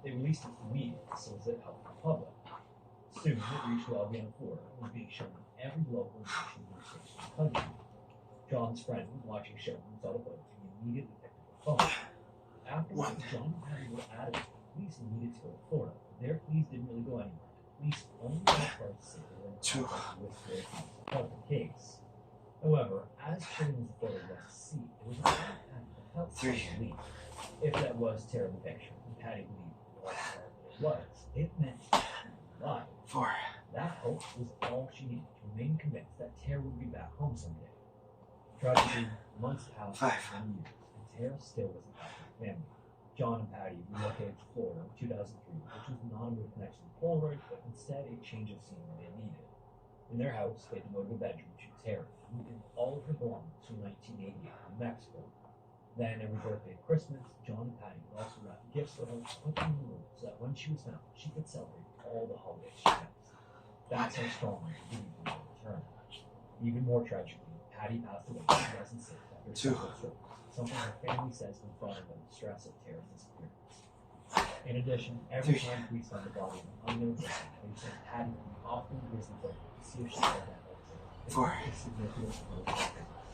They released it immediately so as it helped the public. Soon, it reached well beyond Florida and was being shown on every local and national news station in the country. John's friend was watching the show and saw the footage and he immediately picked up the phone. Afterwards, John and Patty were adamant the police needed to go to Florida. Their pleas didn't really go anywhere. The police only went as far as to say they were in contact with their about the case. However, as chilling as the photo was to see, it was a bad Patty that felt some relief. If that was Tara in the picture, and Patty believed it was, it meant she was alive. 4. That hope was all she needed to remain convinced that Tara would be back home someday. Tragically, months passed 5. and years, and Tara still wasn't back with the family. John and Patty relocated to Florida in 2003, which was not a move connection to Polaroid, but instead a change of scenery they needed. In their house, they devoted a bedroom to Tara, who moved in all of her belongings from 1988 in Mexico. Then, every birthday and Christmas, John and Patty would also wrap gifts for her, put them in the room so that when she was found, she could celebrate all the holidays she missed. That's how strong they believed in her return. Even more tragically, Patty passed away in 2006 after a simple stroke, something her family says confronted them the stress of Tara's disappearance. In addition, every time police found the body of an unknown person, they sent Patty to often grisly photos to see if she had that also. 4. A significant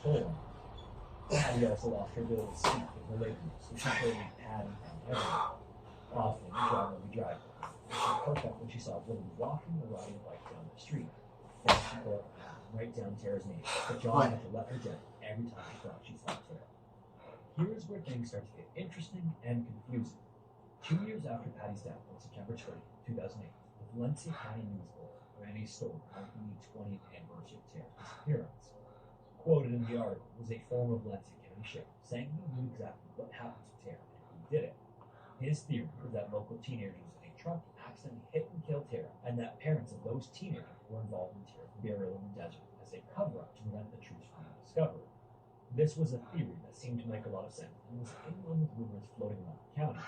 stolen. Patty also lost her ability to speak in her later years, so she played Patty and everyone. Often, John would be driving. She perked up when she saw a woman walking or riding a bike down the street. Then she pulled up and write down Tara's name, but John had to let her down every time she thought she saw Tara. Here's where things start to get interesting and confusing. 2 years after Patty's death on September 20, 2008, the Valencia County News Bulletin ran a story marking the 20th anniversary of Tara's disappearance. Quoted in the article was a former Valencia County sheriff saying he knew exactly what happened to Tara and who did it. His theory was that local teenagers in a truck accidentally hit and killed Tara, and that parents of those teenagers were involved in Tara's burial in the desert as a cover-up to prevent the truth from being discovered. This was a theory that seemed to make a lot of sense and was in line with rumors floating around the county.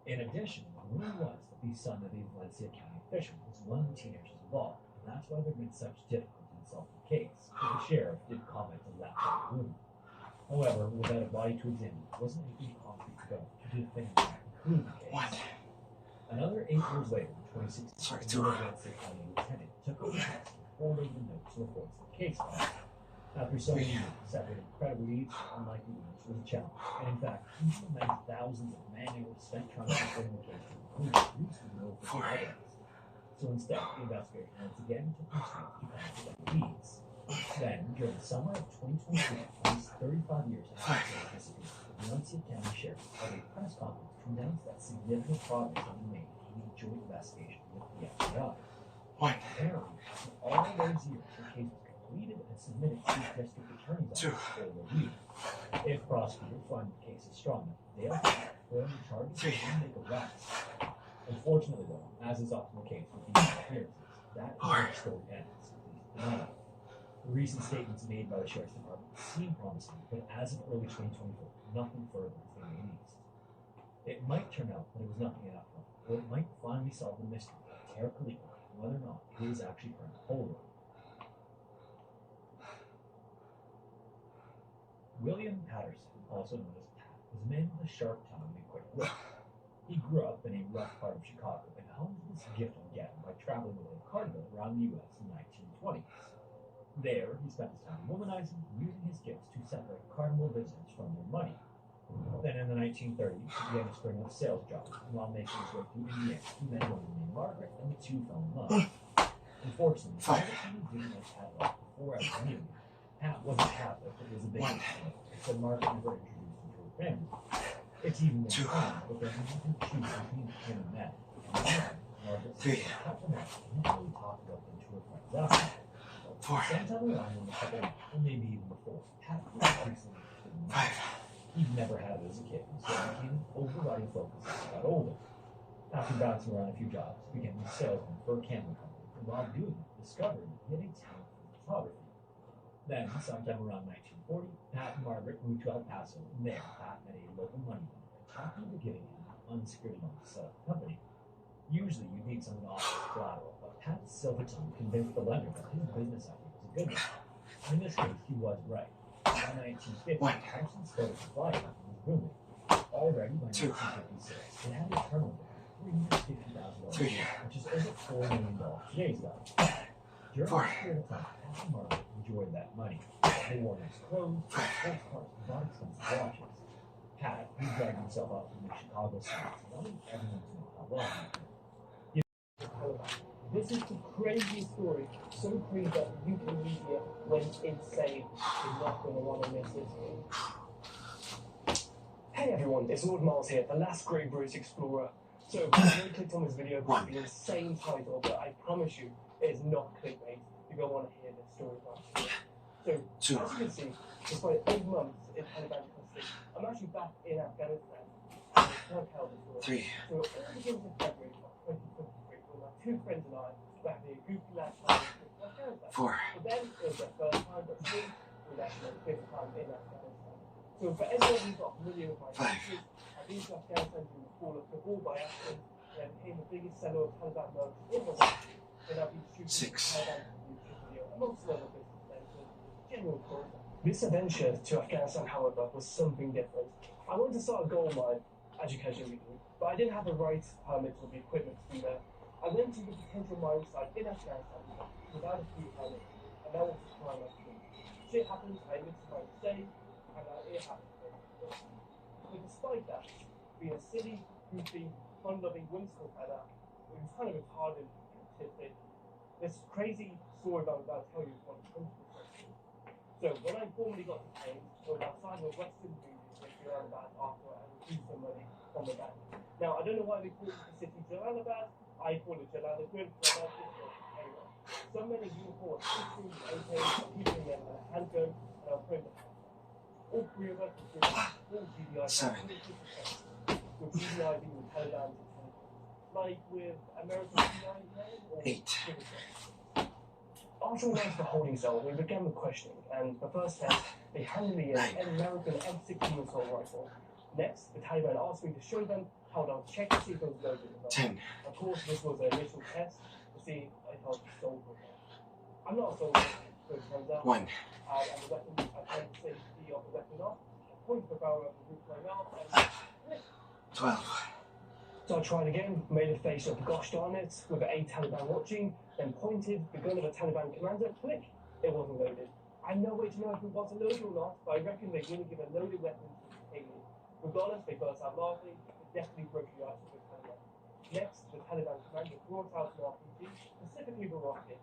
In addition, the rumor was that the son of a Valencia County official was one of the teenagers involved, and that's why there had been such difficulty in solving the case. But the sheriff did comment on that part of the rumor. However, without a body to examine, it wasn't anything concrete to go to definitively conclude the case. Another 8 years later, in 2016, the Valencia County lieutenant took over the case and poured over the notes and reports of the case file. After so many years, separating credible leads from unlikely leads was a challenge, and in fact, even the many thousands of man-hours spent trying to confirm the case to conclude produced no official evidence. So instead, the investigation once again took the street to come up with leads. Then, during the summer of 2023, almost 35 years after Tara's disappearance, the Valencia County Sheriff held a press conference to announce that significant progress had been made in the joint investigation with the FBI. Apparently, after all those years, the case was completed and submitted to the district attorney's office for review. If prosecutors find the case is strong enough, they'll confirm the charges and make arrests. Unfortunately, though, as is often the case with these disappearances, that is where the story ends, at least tonight. The recent statements made by the Sheriff's Department seem promising, but as of early 2024, nothing further has been released. It might turn out that it was nothing at all, or it might finally solve the mystery of Tara Kalika and whether or not it is actually her Polaroid. William Patterson, also known as Pat, was a man with a sharp tongue and a quick wit. He grew up in a rough part of Chicago and honed this gift on getting by traveling with a carnival around the U.S. in the 1920s. There, he spent his time womanizing, using his gifts to separate carnival visitors from their money. Then in the 1930s, he began a string of sales jobs, and while making his way through Indiana, he met a woman named Margaret, and the two fell in love. Unfortunately, Margaret didn't like Pat well before I knew him. Pat wasn't Catholic, but he was a big fan, so Margaret never introduced him to her family. It's even more common, but there was nothing to choose between him and Matt. Margaret said Pat and Matt didn't really talk about them to her friends after. Sometime around when the couple, or maybe even before, Pat was increasingly interested in Matt. He'd never had it as a kid, so it became an overriding focus as he got older. After bouncing around a few jobs, he became a salesman for a camera company, and while doing it, discovered he had a talent for photography. Then, sometime around 1940, Pat and Margaret moved to El Paso, and there, Pat met a local money lender and talked him into giving him an unsecured loan to set up the company. Usually, you'd need someone to offer as collateral, but Pat's silver tongue convinced the lender that his business idea was a good one. In this case, he was right. By 1950, Parsons started to fly and was booming. Already by 1956, it had a turnover $350,000, Three. which is over $4 million today's value. During Four. this period of time, Captain Marvel enjoyed that money. They wore nice clothes, sports cars, bought expensive watches. Pat, he dragged himself up from the Chicago streets, wanting everyone to know how well he did. This is the craziest story. So crazy that UK media went insane. You're not going to want to miss this one. Hey everyone, it's Lord Miles here, the last great British explorer. So, I clicked on this video because of the insane title, but I promise you, it is not clickbait. You're going to want to hear this story right here. So, as you can see, despite 8 months in Taliban custody, I'm actually back in Afghanistan. And I can't tell the story. So, it all begins in February of 2023 when my 2 friends and I were having a goofy last time in Afghanistan. For them, it was their first time, but for me, it was actually my 5th time in Afghanistan. So, for everyone who's not familiar with my history, I've been to Afghanistan during the fall of Kabul by accident, and I became the biggest seller of Taliban merch in the world. And I've been shooting Taliban YouTube video, amongst other business ventures, general cause. This adventure to Afghanistan, however, was something different. I wanted to start a gold mine, as you can see, but I didn't have the right permit or the equipment to be there. I went to the potential mine site in Afghanistan without a free permit, and that was the time I came. Shit happens, I missed my mistake, and it happened. But despite that, being a silly, goofy, fun-loving, whimsical fella, it was kind of retarded and tidbit. This crazy story that I'm about to tell you is 100% true. So, when I formally got detained, I was outside of a Western Union in Jalalabad after I refused some money from the bank. Now, I don't know why they call it the city Jalalabad. I call it Jalalabad. Anyway, so many uniforms, pistols, AKs, keeping them and a handgun, and I'll put them. All 3 of us were all GDI. 7. With GDI being the Taliban, like with American GDI or 8. After we went to the holding cell, we began the questioning, and the first test, they handed me an American M16 assault rifle. Next, the Taliban asked me to show them how to check to see if it was loaded or not. 10. Of course, this was an initial test to see if I was a soldier. I'm not a soldier, so it turns out. 1. And the weapon, I turned the safety of the weapon off, pointed the barrel at the roof of my mouth, and 12. So I tried again, made a face of gosh darn it, with a Taliban watching, then pointed the gun at a Taliban commander, click, it wasn't loaded. I have no way to know if it wasn't loaded or not, but I reckon they wouldn't give a loaded weapon to the alien. Regardless, they burst out laughing, it definitely broke the ice with the Taliban. Next, the Taliban commander brought out an RPG, specifically the rocket.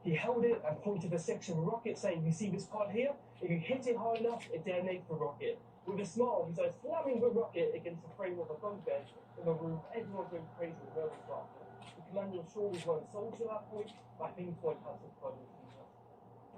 He held it and pointed the section of the rocket, saying, "You see this part here? If you hit it hard enough, it detonates the rocket." With a smile, he started slamming the rocket against the frame of a bunk bed in the room. Everyone went crazy with nervous laughter. The commander was sure we weren't soldiers at that point, but I think he thought had some fun with us.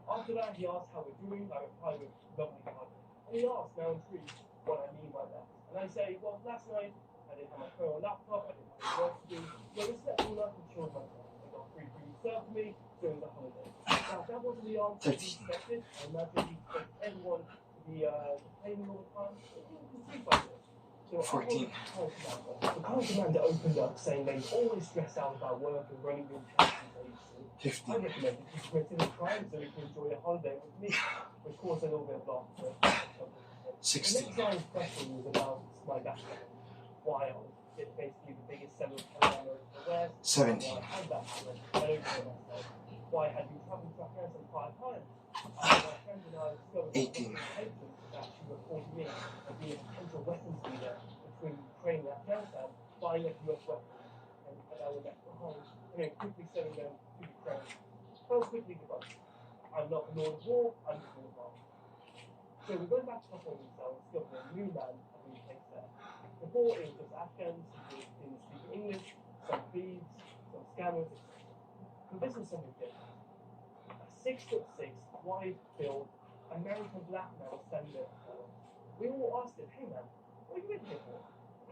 After that, he asked how we're doing. I replied with lovely fun. And he asked, now intrigued, what I mean by that. And I say, well, last night, I didn't have my phone or laptop, I didn't have work to do, so I slept all night and chilled myself. I got free food served to me during the holiday. Now, that wasn't the answer he expected. I imagine he expected everyone to be complaining all the time. It didn't complete by this. So 14. The current commander opened up saying they always stressed out about work and running the intentions they used to. 15. I recommended he committed a crime so he could enjoy a holiday with me, which caused a little bit of laughter. 16. The next line of question was about my background. Why I was basically the biggest seller of Taliban in the West. 17. Why had that happened? I don't know myself. Why had you traveled to Afghanistan 5 times? My friend and I discovered 18. that she reported me as being a potential weapons dealer between Ukraine and Afghanistan, buying a US weapon, and I was left behind, and then quickly selling them to Ukraine. I was quickly debunked. I'm not the Lord of War, I'm the Lord of War. So we went back to the holding cell and discovered a new man had been placed there. Before it was just Afghans who didn't speak English, some thieves, some scammers, etc. But this was something different. A 6'6", wide-built American black man was standing there before us. We all asked him, "Hey man, what are you in here for?"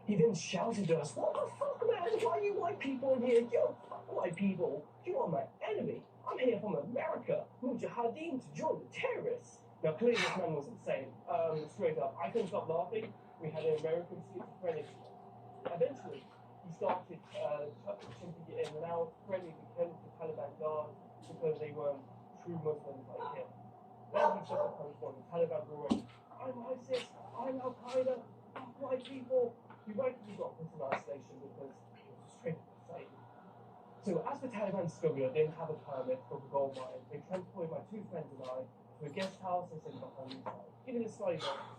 He then shouted at us, "What the fuck, man? Why are you white people in here? Yo, fuck white people. You are my enemy. I'm here from America, Mujahideen, to join the terrorists." Now, clearly this man was insane. Straight up, I couldn't stop laughing. We had an American schizophrenic. Eventually, he started chimping it in and out, threatening to kill the Taliban guards because they weren't true Muslims like him. Then he took a punch on the Taliban roaring, "I'm ISIS, I'm Al Qaeda, fuck white people." He rightfully got put in isolation because he was So as the Taliban discovered I didn't have a permit for the gold mine, they transported my two friends and I to a guest house they said the whole inside. Give it a slightly more.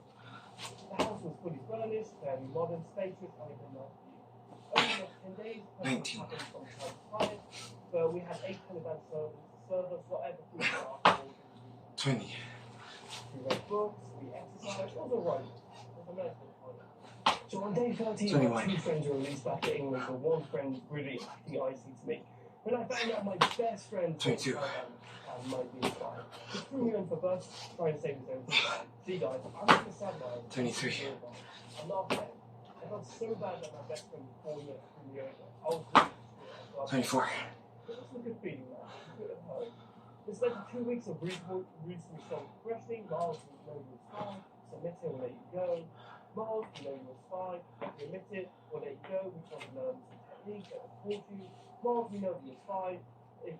The house was fully furnished, fairly modern, spacious, and it had nice view. Over the next 10 days, questions happened from time to time, but we had 8 Taliban servants to serve us whatever food we asked for. 20. We read books, we exercised, it was alright. It was a nice little holiday. So on day 13, 21. my 2 friends were released back to England, but one friend was really acting icy to me. When I found out my best friend 22. might be inspired. He threw me in for bus, trying to save his own life. See guys, I'm not a sad man. 23. I'm not bad. I felt so bad that my best friend was 4 years from the over. I was really distraught. 24. It was a good feeling, man. It's good at home. It's like 2 weeks of recently strong progressing. Miles, we know you was fine. Submit it, we'll let you go. Miles, we know you was fine. Admit it, we'll let you go. We try to learn some techniques that will support you. Miles, we know you was fine. If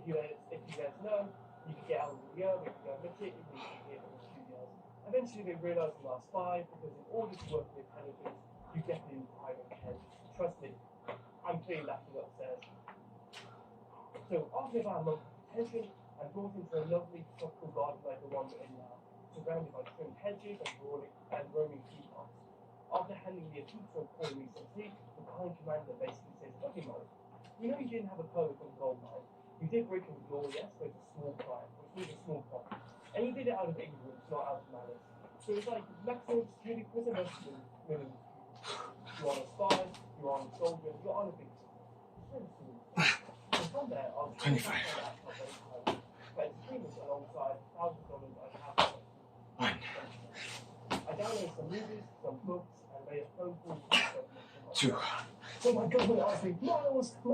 you let us know, you can get out of the year, we can go admit it, you can get it in a few years. Eventually they realised the last 5, because in order to work with intelligence, you definitely need private head. Trust me, I'm clearly laughing upstairs. So after about a month of detention, I'm brought into a lovely tropical garden like the one we're in now, surrounded by trimmed hedges and roaming peacocks. After handing me a pizza and pouring me some tea, the kind commander basically says, "Okay, Mo, you know you didn't have a permit from the gold mine. You did break a law, yes, but it's a small crime, which was a small crime. And you did it out of ignorance, not out of malice. So it's like maximum security prison versus minimum. You're on a spy, you're on a soldier, you're on a big team. So from there, I was 25. but it's agreements alongside $1,000 I have. 1. I downloaded some movies, some books, and made a phone call to the 2. So my government asked me, Miles, do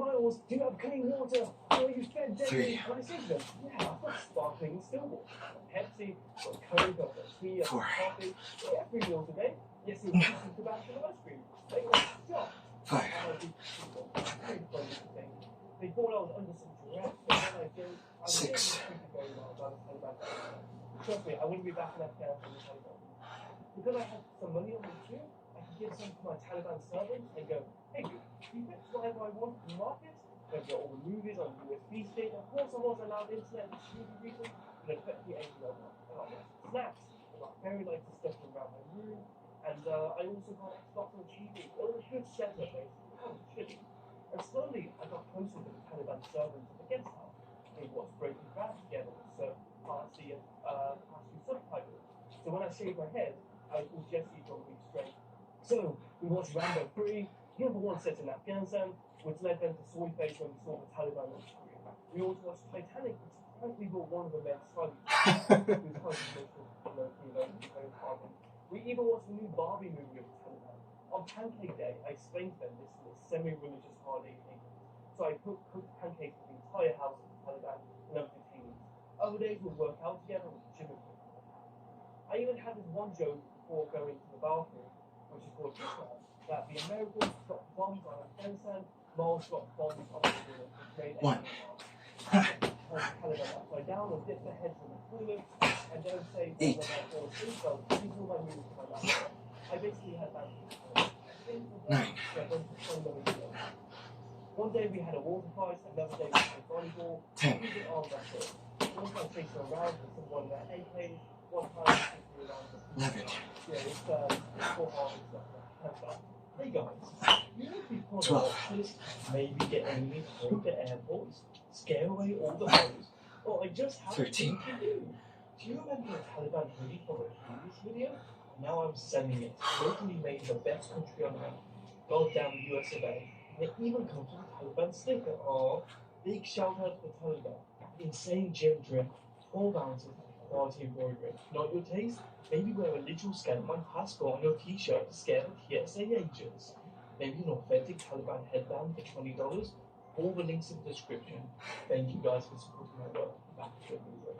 you have clean water? Are you fed daily? 3. And I said to them, yeah, I've got sparkling still water. Pepsi, got Coke, I've got tea, I've 4. got coffee. Yeah, 3 meals a day. Yes, it was some tobacco and ice cream. They got shocked. 5. And I did thing. They thought I was under some duress, but then I did. I was 6. very well by the Taliban. Trust me, I wouldn't be back in Afghanistan with the Taliban. Because I had some money on me too, I could give some to my Taliban servants and go, hey, you fit whatever I want from the market. I've got all the movies on USB stick. Of course, I wasn't allowed internet for security reasons, but it affected me anything I want. I got snacks, I got fairy lights and stuff around my room, and I also got Xbox on TV. It was a good setup, basically. It was chilly. And slowly, I got closer to the Taliban servants at the guest house. They watched Breaking Bad together with Sir Parsi and Parsi subtitles. So when I shaved my head, I called Jesse from Week Straight. So we watched Rambo 3, number 1 set in Afghanistan, which led them to soy face when we saw the Taliban on screen. We also watched Titanic, which apparently brought one of the men slightly We even watched a new Barbie movie with the Taliban. On Pancake Day, I explained to them this was a semi-religious holiday in England. So I cooked pancakes for the entire house of the Taliban and other detainees. Other days we'd work out together with the gym equipment. I even had this one joke before going to the bathroom, which is called Islam, that the Americans dropped bombs on Afghanistan, Miles dropped bombs on the world, which made 1. the Taliban upside down and dip their heads in the toilet, and don't say that 8. when I fall asleep, so these are my moves to my laptop. I basically had that. 9. One day we had a water fight, another day we played volleyball. 10. We did all that stuff. One time chased her around with someone that AKs, one time chased her around with 11. yeah, it's for hard and stuff like that. Hey guys, you know before 12. maybe get enemy hold the airports, scare away all the foes, or I just have 13. to do. Do you remember the Taliban hoodie from the previous video? Now I'm sending it. Locally made the best country on earth. Goddamn US of A. And it even comes with a Taliban sticker. Oh, big shout out to the Taliban. Insane gym drip, 12 ounces, quality embroidery. Not your taste? Maybe wear a literal scan of my passport on your t-shirt to scare the TSA agents. Maybe an authentic Taliban headband for $20. All the links in the description. Thank you guys for supporting my work. Back to the video.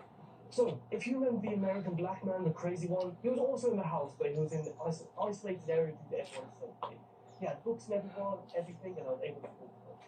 So, if you remember the American black man, the crazy one, he was also in the house, but he was in the isolated area due to everyone's safety. He had books and everything, and I was able to talk to him.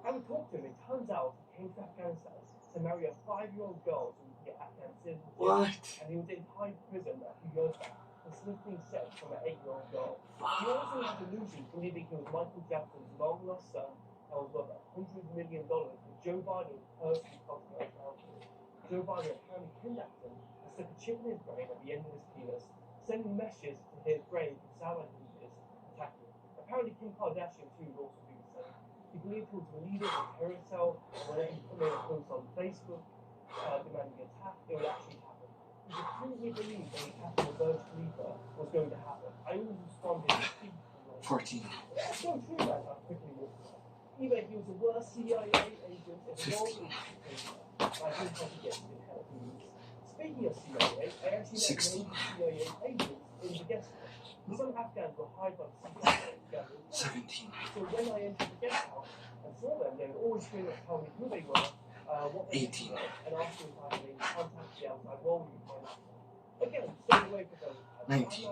I would talk to him. It turns out he came to Afghanistan to marry a 5-year-old girl to get Afghan citizenship. What? And he was in high prison a few years back for soliciting sex from an 8-year-old girl. He also had delusions, believing he was Michael Jackson's long-lost son, that was worth $100 million that Joe Biden personally cost to account for. Joe Biden apparently kidnapped him and stuck a chip in his brain at the end of his penis, sending messages to his brain to sound like he is attacking. Apparently Kim Kardashian too would also do the same. He believed he was the leader of the terror cell, and whenever he put a post on Facebook demanding attack, it would actually happen. He completely believed that the attack on the Burj Khalifa was going to happen. I always responded to speak. 14. That's so true, man. I quickly walked away. Even if he was the worst CIA agent in the world, I didn't have to get to help him. Speaking of CIA, I actually met 16. many CIA agents in the guest house. Some Afghans were hired by the CIA together. 17. So when I entered the guest house and saw them, they would always bring up tell me who they were, what they 18. were, and ask me if I had any contact the outside world with my laptop. Again, stay away from those. 19.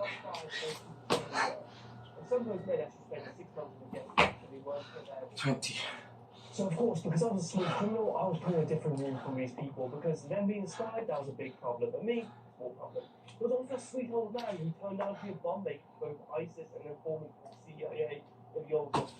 And some of those men actually spent 6 months in the guest house and they weren't there. 20. So of course, because I was a small criminal, I was put in a different room from these people because them being spied, that was a big problem. But me, small problem. There was also a sweet old man who turned out to be a bomb maker for both ISIS and an informant for the CIA in the old days.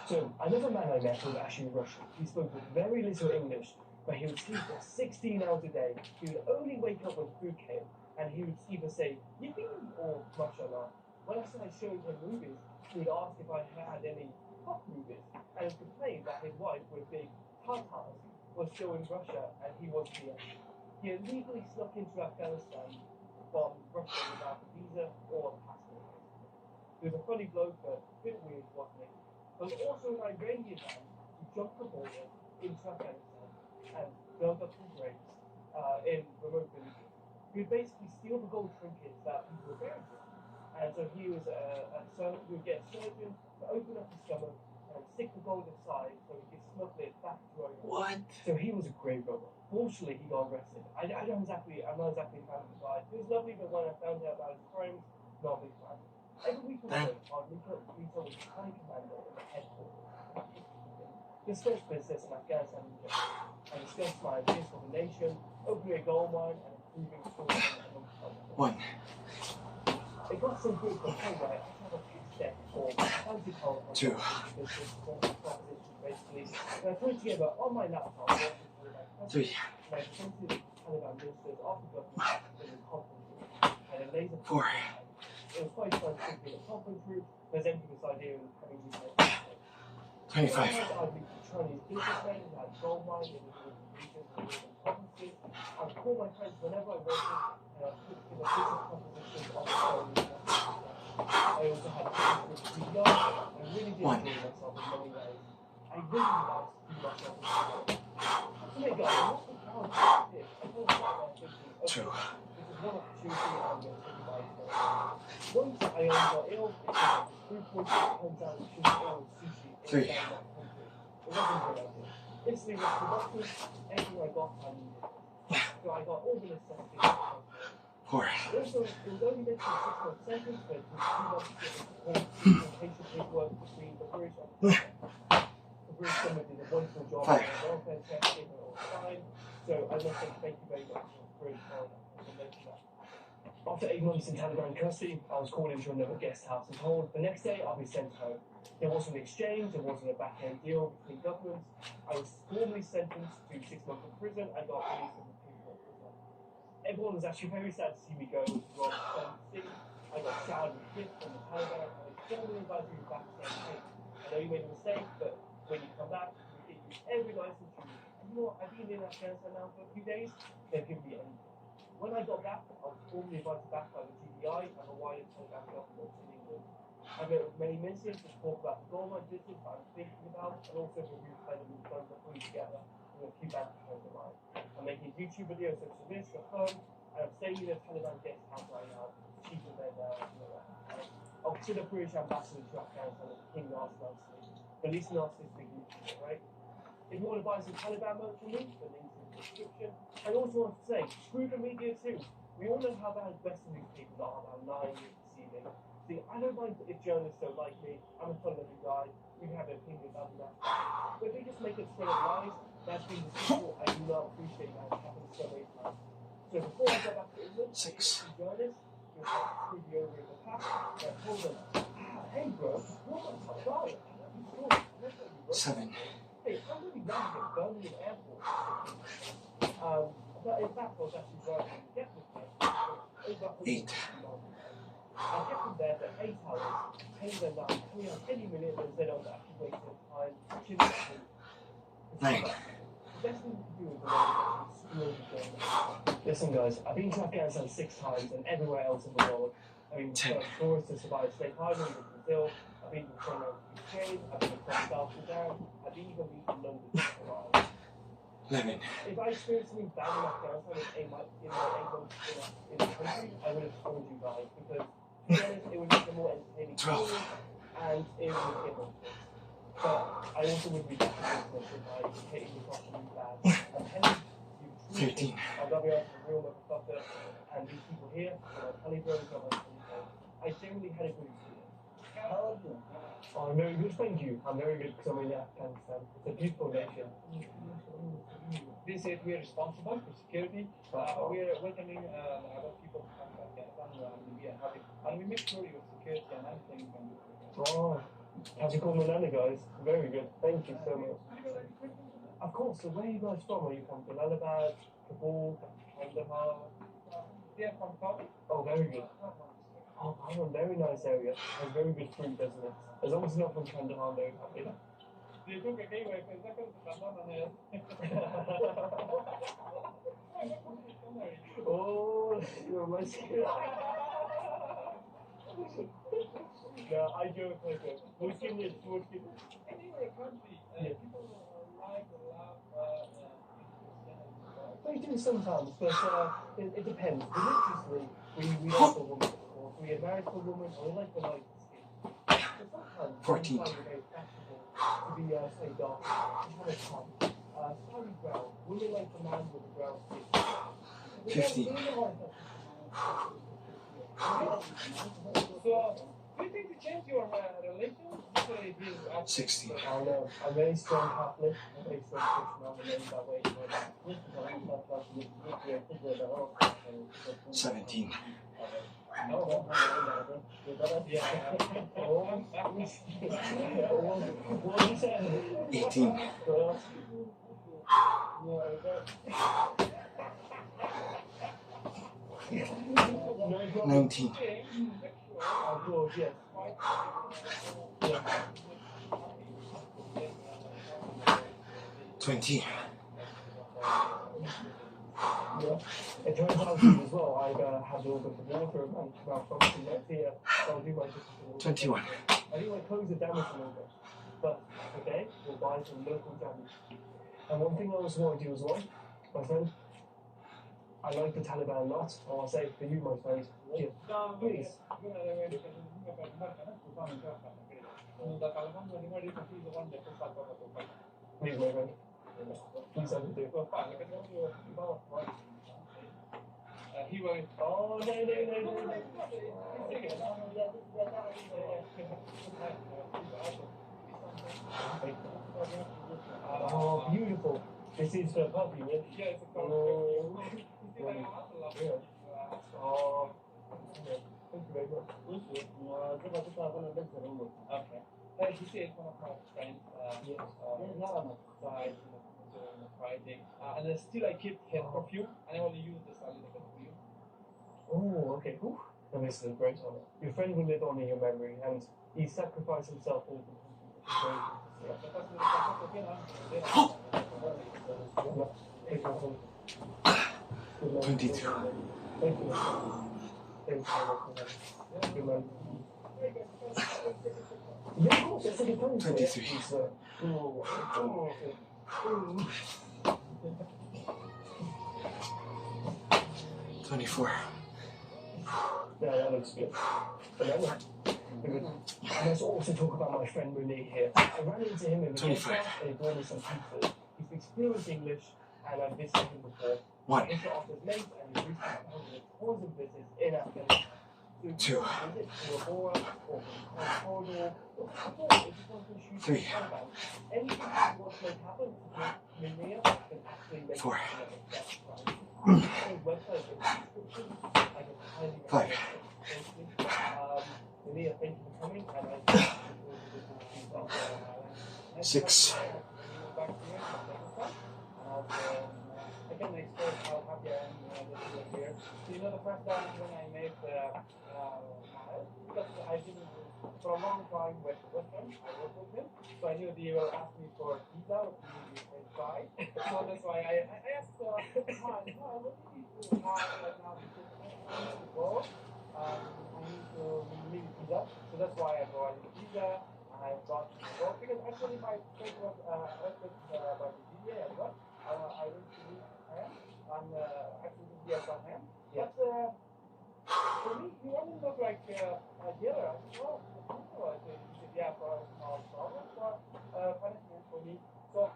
So another man I met was actually Russian. He spoke very little English, but he would sleep for 16 hours a day. He would only wake up when food came, and he would either say yippee or mashallah. When I started showing him movies, he would ask if I had any hot movies, and complained that his wife with big tartars was still in Russia and he wasn't here. He illegally snuck into Afghanistan from Russia without a visa or a passport. He was a funny bloke, but a bit weird, wasn't he? There was also an Iranian man who jumped the border into Afghanistan and dug up some graves in remote villages. He would basically steal the gold trinkets that people were buried with. And so he was he would get a surgeon to open up his stomach and stick the gold inside so he could smuggle it back to Iran. What? So he was a grave robber. Fortunately, he got arrested. I'm not exactly a fan of the guy. He was lovely, but when I found out about his crimes, not a big fan. Every week or so, I'd meet up with the high commander in the headquarters. Discuss business in Afghanistan and discuss my ideas for the nation, opening a gold mine and improving tourism amongst others. 1. It got so good to the point where I had to have a pitch deck for fancy politics. 2. Basically, and I put it together on my laptop. 3. And I printed Taliban ministers off the government in the conference room and a laser. 4. It was quite fun to be in a conference room, presenting this idea and having these ideas. 25. I'd meet Chinese businessmen who had gold mines in the regions and provinces. I'd call my friends whenever I wanted, and I'd put together business propositions on the phone. I also had business with CEOs. I really did enjoy myself in many ways. I really liked to do myself in the to make guys, I'm not so proud of this. I told you about thinking, okay, 2. this is one opportunity I'm going to take advice on. Once I got ill, because food poisoning turns out to be ill sushi in 3. that country. It wasn't a good idea. Instantly was productive, everything I got I needed. So I got all the necessities. 4. Also, it was only meant to be a 6-month sentence, but it was 2 months to get documentation paperwork between the British and the British government did a wonderful job on the welfare testing and all the time. So I must say thank you very much for British for making that. After 8 months in Taliban custody, I was called into another guest house and told the next day I'll be sent home. There wasn't an exchange, there wasn't a back-end deal between governments. I was formally sentenced to 6 months in prison and got released from the people. Everyone was actually very sad to see me go, which was fun to see. I got showered with gifts from the Taliban and they formally invited me back saying, hey, I know you made a mistake, but when you come back, we give you every license you need. And you know what, I've been in Afghanistan now for a few days, they've given me anything. When I got back, I was formally invited back by the GDI and the wider Taliban government in England. I met with many ministers to talk about the government business that I'm thinking about, and also the new development funds that put together with a few bank accounts of mine. I'm making YouTube videos such as this for fun, and I'm staying in a Taliban guest house right now, cheaper than I'll consider British ambassador to Afghanistan as a king last nicely. The least narcissistic YouTuber, right? If you want to buy some Taliban merch from me, the link's in the description. I also want to say, screw the media too. We all know how bad Western newspapers are about lying and deceiving. See, I don't mind if journalists don't like me. I'm a fun-loving guy. You can have an opinion about that. But if they just make it spread of lies, that's being deceitful. I do not appreciate that. It happens so many times. So before I go back to England, 6. journalists who have screwed me over in the past, I told them, hey bro, you're not a guy. I love your story. I love what you 7. Hey, I'm really landing at Birmingham Airport. But in fact, I was actually driving to get this place. Over 8. I kept them there for 8 hours, paying them down, coming out any minute, and said I was actually wasting time. 9. The best thing to do is actually explore the journey. Listen, guys, I've been to Afghanistan 6 times and everywhere else in the world. I've been to tourists to survive Snake Island in Brazil. I've been to China, Ukraine. I've been across South Sudan. I've even been to London for a while. 11. If I experienced something bad in Afghanistan in my 8 months in the country, I would have told you guys because, to be honest, it would make a more entertaining 12. story and it would get more tips. But I also would be disappointed if I came across something bad. I'm telling you, 13. I love you, I'm a real motherfucker, and these people here, my Cali bros, not my Cali bros. I generally had a good experience. How are you? Oh, I'm very good, thank you. I'm very good because I'm in Afghanistan. It's a beautiful nation. They said we are responsible for security. We are welcoming a lot of people to come to Afghanistan, and we are happy. And we make sure your security and everything can do for you. Oh, how's it going, Milana, guys? Very good. Thank you so much. Of course. So where are you guys from? Are you from Jalalabad, Kabul, Kandahar? They are from Kabul. Oh, very good. Oh, wow, a very nice area. Has very good food, doesn't it? As long as it's not from Kandahar, I'm very happy. They took a day away because Oh, you're my skin. Yeah, I joke like that. Muslim is Muslim. anyway, country, people like to laugh. They do sometimes, but it depends. Religiously, we like a woman, of course. We are married to a woman, and we like the light skin. But sometimes 14. we find it very fashionable to be, say, dark, to have a top. Slightly brown. Women like the man with the brown skin. 15. So, do you think to change your religion? 16. I know. I'm very strong Catholic. I'm very strong Christian. I'm very that way. 17. What did you say? 18. 19. Of course, yes. Yeah. 20. Yeah. It turns out as well, I've had a little bit of water and malfunction next here, so I'll do my just 21. I think my clothes are damaged a little bit. But okay, we'll buy some local damage. And one thing I also want to do as well, my friend, I like the Taliban a lot. I'll say for you, my friend, yeah, please. Please, my friend. Please have to do. He was. Oh, no. Oh, beautiful. This is the perfume, yeah? Yeah, it's a Oh, yeah. oh. Yeah. Thank you very much. Okay. He said one of my friends died on a Friday, and still I keep his perfume, and I only use this a little bit for you. Oh, okay. Ooh. And this is a great honor. Your friend will live on in your memory, and he sacrificed himself for the Thank you. 22. Thank you. Thank you. Yeah, of course, it's a good time. 23. Oh. 24. Yeah, that looks good. But anyway, I must also talk about my friend Renee here. I ran into him in the 25. and he brought me some pizza. He speaks fluent English, and I've visited him before. 1. He's off his mate, and he's recently founded a tourism business in Afghanistan. So if you 2. want to visit Lahore or Corridor or support if you want to shoot 3. the Taliban, anything you want to make happen, Renee can actually make 4. it happen. His website in the description. I can highly 5. recommend it. Renee, thank you for coming, and I 6. Back to you, and also I can express how happy I am that you are here. So, the first time when I made because I didn't for a long time with him, I worked with him, so I knew they will ask me for pizza or try. So that's why I asked, what do you need to have right now? Because I need to go. I need to leave pizza, so that's why I provided pizza. And I brought him to go because actually my friend was arrested by the DA as well. I went to meet him and actually yes on him. But for me, he doesn't look like a dealer. I said, well, I said, he said, yeah, for a small problem, for punishment for me. So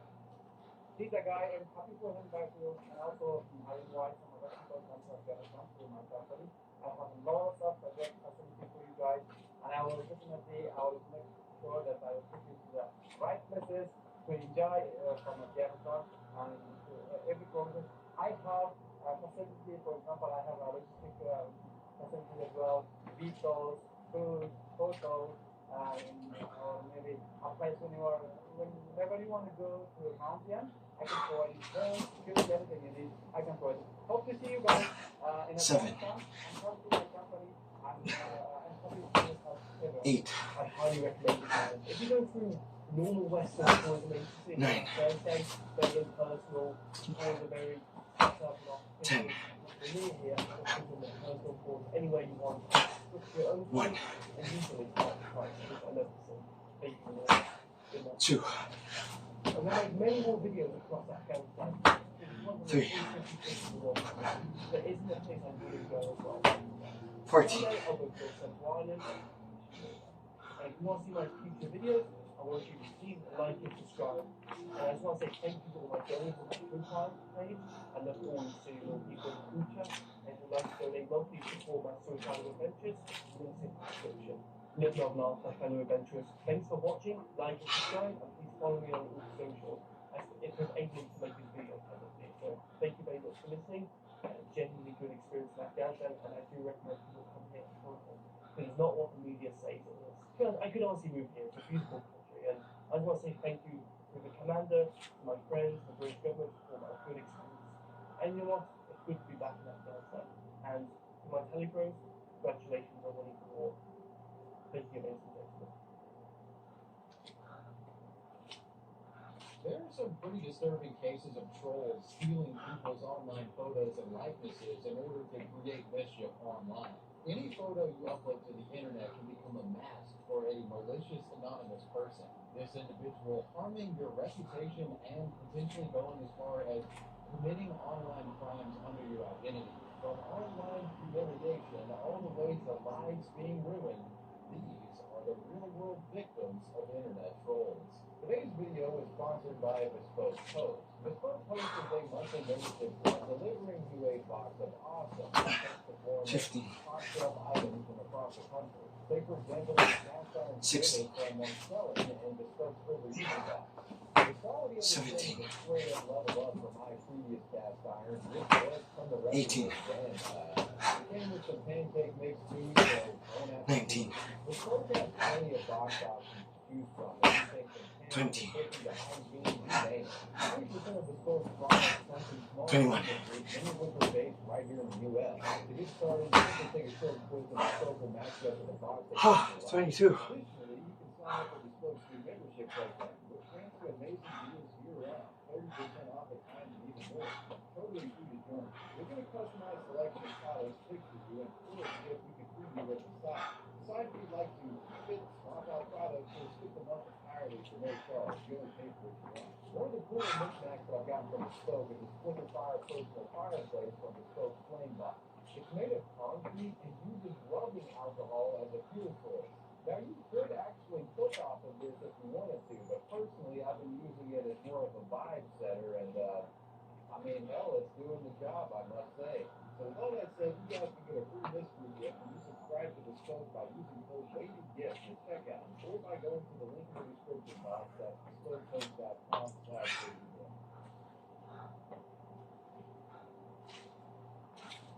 he's a guy, I'm happy for him back here. And also, I invite some other people come to Afghanistan to my company. I have a lot of stuff I get facility for you guys. And I will definitely, I will make sure that I will put you to the right places to enjoy from Afghanistan and every program. I have a facility, for example, I have a logistic facility as well, vehicles, food, hotels, or maybe a place whenever you want to go to a mountain, I can provide you trains, security, everything you need, I can provide you. Hope to see you guys in Afghanistan. I'm happy with my company. I'm happy to see you. 8. I highly recommend it. If you go through normal Western tourism agencies, 9. very impersonal, tours are very set up, 10. Near here, personal tours, anywhere you want. Book your own 1. and usually quite prices. I love to see people 2. and we make many more videos across Afghanistan. 3. There isn't a place I wouldn't go as well. 14. One day I'll go to Central Island. And if you want to see my future videos, I want you to see, like, and subscribe. And I just want to say thank you to all my donors on my PayPal page. I love always seeing more people in the future. And if you'd like to donate monthly to support my suicidal adventures, links in the description. Live, love, laugh, my fellow adventurers. Thanks for watching, like and subscribe, and please follow me on all socials. As it was able to make this video publicly. So thank you very much for listening. Genuinely good experience in Afghanistan, and I do recommend people come here and try it. Because it's not what the media says it is. Because I could honestly move here. It's a beautiful country, and I just want to say thank you to the commander, to my friends, the British government for my good experience. And you know what? It's good to be back in Afghanistan. And to my telepros, congratulations on winning the war. Thank you, ladies and gentlemen. There are some pretty disturbing cases of trolls stealing people's online photos and likenesses in order to create mischief online. Any photo you upload to the internet can become a mask for a malicious anonymous person. This individual harming your reputation and potentially going as far as committing online crimes under your identity. From online humiliation all the way to lives being ruined, these are the real-world victims of internet trolls. Today's video is sponsored by Bespoke Post. Bespoke Post is a monthly membership club delivering you a box of awesome, 15. hot-shelf items from across the country. Say, for example, the cast iron 16. from Marcellin and Bespoke Silver Easy Box. The quality of the 17. thing is straight up level up from my previous cast iron. This was from the rest 18. of the brand. It came with some pancake mix too, so don't have to. 19. Bespoke has plenty of box options to choose from. 20. 21. 21. Right here in the U.S. To get started, you can take a short quiz and Bespoke will match you up with a box. 22. Additionally, you can sign up for Bespoke's new membership program, which grants you amazing deals year-round, 30% off at times and even more. Totally free to join. We're going to customize selection of products picked for you, and of course, if we can preview at the site. Decide if you'd like to fit, swap out products, or skip them up entirely for no charge. You only pay for what you want. One of the cooler knickknacks that I've gotten from Bespoke is the Splinter Fire Personal Fireplace from Bespoke Flame Box. It's made of concrete and uses rubbing alcohol as a fuel source. Now, you could actually cook off of this if you wanted to, but personally, I've been using it as more of a vibe setter, and I mean, hell, it's doing the job, I must say. So with all that said, you guys can get a free mystery gift when you subscribe to Bespoke by using code WAITedGift at checkout, or by going to the link in the description box at bespokepost.com/WAITedGift.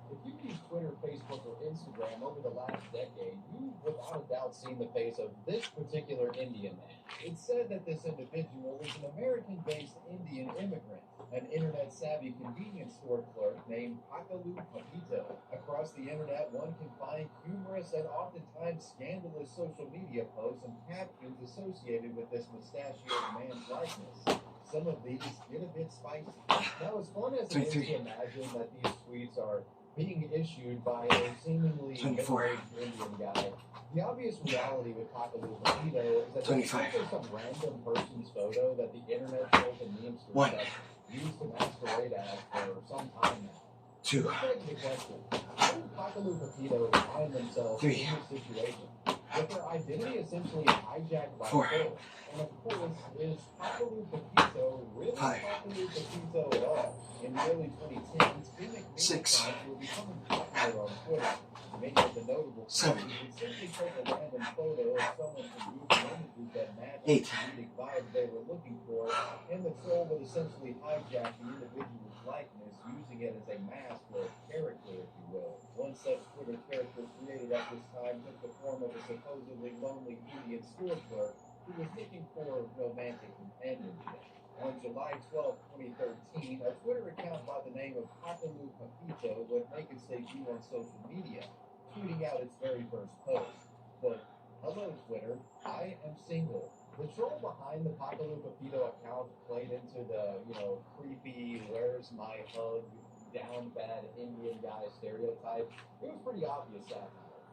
If you need Twitter, Facebook, or Instagram over the last decade, you've without a doubt seen the face of this particular Indian man. It's said that this individual is an American-based Indian immigrant, an internet-savvy convenience store clerk named Pakalu Papito. Across the internet, one can find humorous and oftentimes scandalous social media posts and captions associated with this mustachioed man's likeness. Some of these get a bit spicy. Now, as fun as it is to imagine that these tweets are being issued by a seemingly middle-aged Indian guy, the obvious reality with Pakalu Papito is that this is some random person's photo that the internet trolls and memesters have used to masquerade as for some time now. Let's take the question. How did Pakalu Papito find themselves in this situation? With their identity essentially hijacked by trolls. And of course, is Pakalu Papito really Pakalu Papito at all? In the early 2010s, gimmick meme accounts were becoming popular on Twitter. Many of the notable stories would simply take a random photo of someone from Google Images that matched the comedic vibe they were looking for, and the troll would essentially hijack the individual's likeness, using it as a mask or character, if you will. One such Twitter character created at this time took the form of a supposedly lonely Indian store clerk who was looking for romantic companionship. On July 12, 2013, a Twitter account by the name of Pakalu Papito would make its debut on social media, tweeting out its very first post. Quote, "Hello Twitter, I am single." The troll behind the Pakalu Papito account played into the, creepy, where's my hug, down bad Indian guy stereotype. It was pretty obvious satire.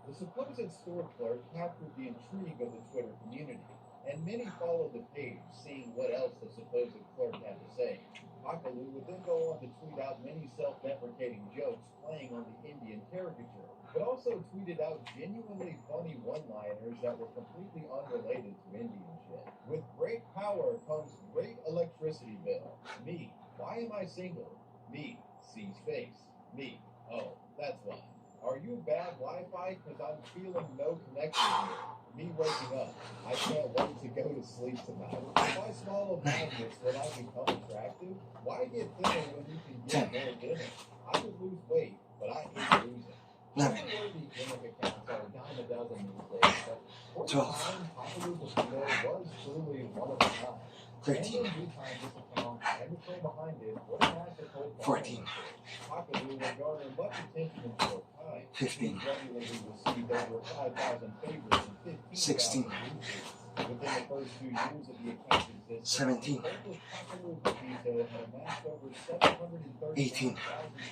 The supposed store clerk captured the intrigue of the Twitter community, and many followed the page, seeing what else the supposed clerk had to say. Pakalu would then go on to tweet out many self-deprecating jokes playing on the Indian caricature, but also tweeted out genuinely funny one-liners that were completely unrelated to Indian shit. With great power comes great electricity bill. Me, why am I single? Me, sees face. Me, oh, that's why. Are you bad Wi-Fi? Because I'm feeling no connection here. Me waking up. I can't wait to go to sleep tonight. If I swallow magnets, will I become attractive? Why get thinner when you can get more dinner? I would lose weight, but I hate losing. Worthy gimmick accounts are a dime a dozen these days, but for the time, Pakalu Papito was truly one of a kind. 13. And in due time, this account and the troll behind it would amass a cult 14. Pakalu would garner much attention in short time. 15. Regularly received over 5,000 favorites and 15,000 retweets. Within the first 2 years of the account's existence, 17. Pakalu Papito had amassed over 730,000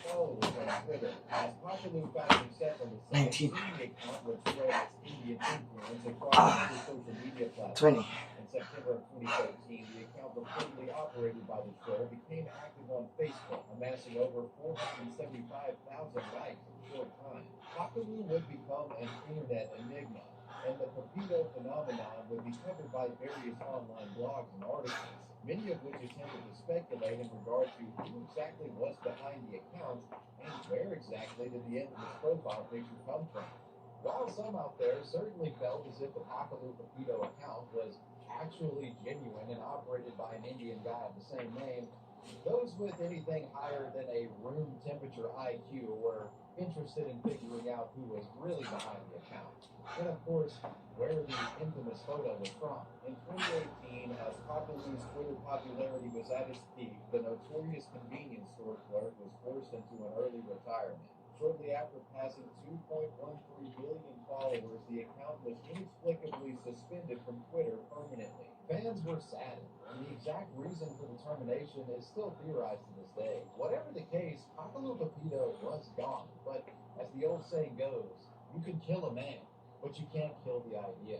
followers on Twitter. As Pakalu found himself on the site, the account would spread its Indian influence across other social media platforms. 20. In September of 2013, the account reportedly operated by the troll became active on Facebook, amassing over 475,000 likes in a short time. Pakalu would become an internet enigma, and the Papito phenomenon would be covered by various online blogs and articles, many of which attempted to speculate in regard to who exactly was behind the account and where exactly did the infamous profile picture come from. While some out there certainly felt as if the Pakalu Papito account was actually genuine and operated by an Indian guy of the same name, those with anything higher than a room temperature IQ were interested in figuring out who was really behind the account. And of course, where the infamous photo was from. In 2018, as Pakalu's Twitter popularity was at its peak, the notorious convenience store clerk was forced into an early retirement. Shortly after passing 2.13 billion followers, the account was inexplicably suspended from Twitter permanently. Fans were saddened, and the exact reason for the termination is still theorized to this day. Whatever the case, Pakalu Papito was gone, but as the old saying goes, you can kill a man, but you can't kill the idea.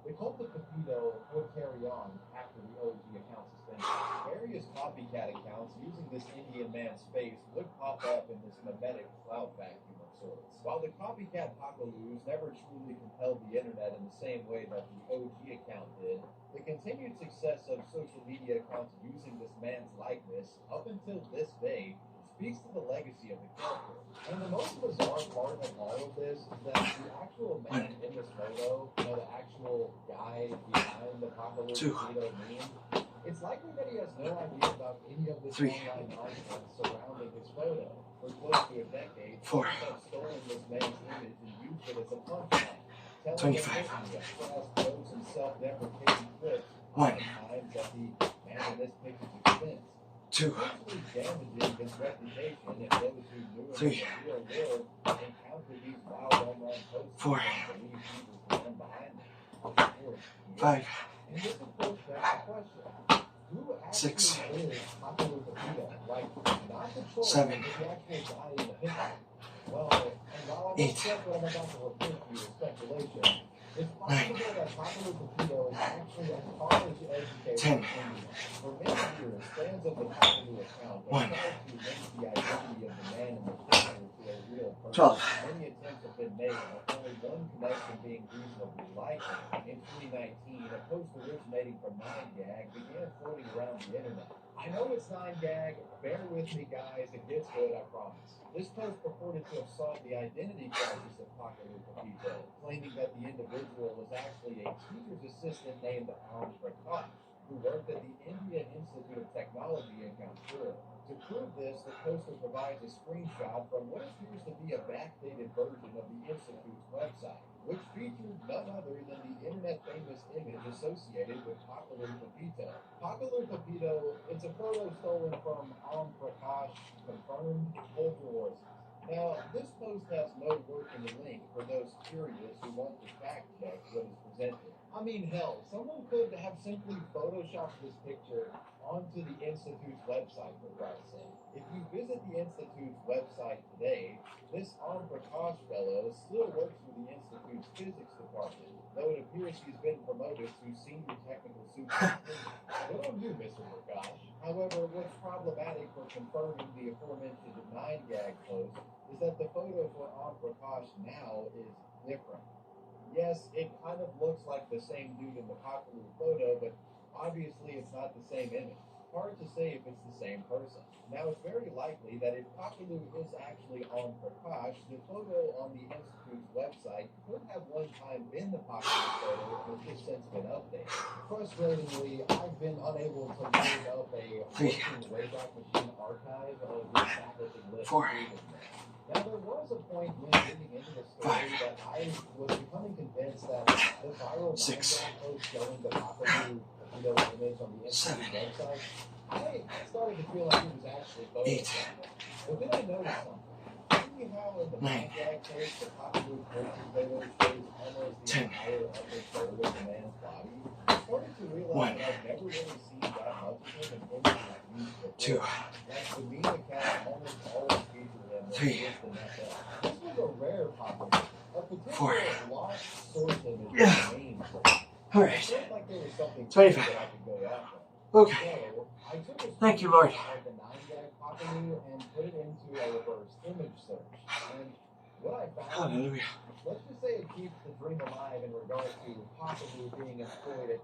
The cult of Papito would carry on after the OG account suspension. Various copycat accounts using this Indian man's face would pop up in this mimetic cloud vacuum of sorts. While the copycat Pakalus never truly compelled the internet in the same way that the OG account did, the continued success of social media accounts using this man's likeness up until this day speaks to the legacy of the character. And the most bizarre part of all of this is that the actual man in this photo, the actual guy behind the Pakalu Papito meme, it's It's likely that he has no idea about any of this 3, online nonsense surrounding his photo. For close to a decade, 4, police have stolen this man's image and used it as a punchline, telling 25, him litany of crass jokes and self-deprecating clips, 1, oftentimes at the man in this picture's expense. 2, Essentially damaging his reputation if those who knew him 3, in the real world encountered these wild online posts 4, and believed he was the man behind them. Of course, he is. 5, And this of course begs the question. Who 6, actually is Popular Papito? Like, not the troll, 7, but the actual guy in the picture. Well, and while I 8, won't check what I'm about to report to you is speculation, it's 9, possible that Popular Papito is actually a college educated 10, in India. For many years, fans of the Popular account have 1, tried to link the identity of the man in the picture to a real person. 12, Many attempts have been made, with only one connection being reasonably likely. In 2019, a post originating from 9gag began floating around the internet. I know it's 9gag, bear with me guys, it gets good, I promise. This post purported to have solved the identity crisis of Popular Papito, claiming that the individual was actually a teacher's assistant named Arm Prakash, who worked at the India Institute of Technology in Kanpur. To prove this, the poster provides a screenshot from what appears to be a backdated version of the Institute's website, which featured none other than the internet-famous image associated with Popular Papito. Popular Papito, it's a photo stolen from Om Prakash, confirmed cultural horses. Now, this post has no working link for those curious who want to fact-check what is presented. I mean, hell, someone could have simply photoshopped this picture onto the Institute's website, for Christ's sake. If you visit the Institute's website today, this Arm Prakash fellow still works for the Institute's physics department, though it appears he's been promoted to senior technical superintendent. Good on you, Mr. Prakash. However, what's problematic for confirming the aforementioned 9gag post is that the photo for Arm Prakash now is different. Yes, it kind of looks like the same dude in the Popular photo, but obviously it's not the same image. Hard to say if it's the same person. Now, it's very likely that if Popular is actually on Prakash, the photo on the Institute's website could have one time been the Popular photo and has since been updated. Frustratingly, I've been unable to load up a working Wayback Machine archive of this faculty list. 4, Now, there was a point when digging into the story that I was becoming convinced that the viral 6, 9gag post showing the Popular Papito image on the Institute website, I started to feel like it was actually 8, photoshopped. But then I noticed something. See how in the 9, 9gag post, the Popular photo shows almost the 10, entire upper third of the man's body? I started to realize 1, that I've never really seen that much of him in images used before. 2, Like the meme account almost always featured him with 3, just the neck up. This was a rare population. A 4, potential lost source image Yeah. was the main source. alright, I felt like there was something 25. that I could go after. okay, So I took a Thank you, Lord. screenshot of the 9gag Popular and put it into a reverse image search. And what I found, hallelujah. let's just say it keeps the dream alive in regard to Popular being employed at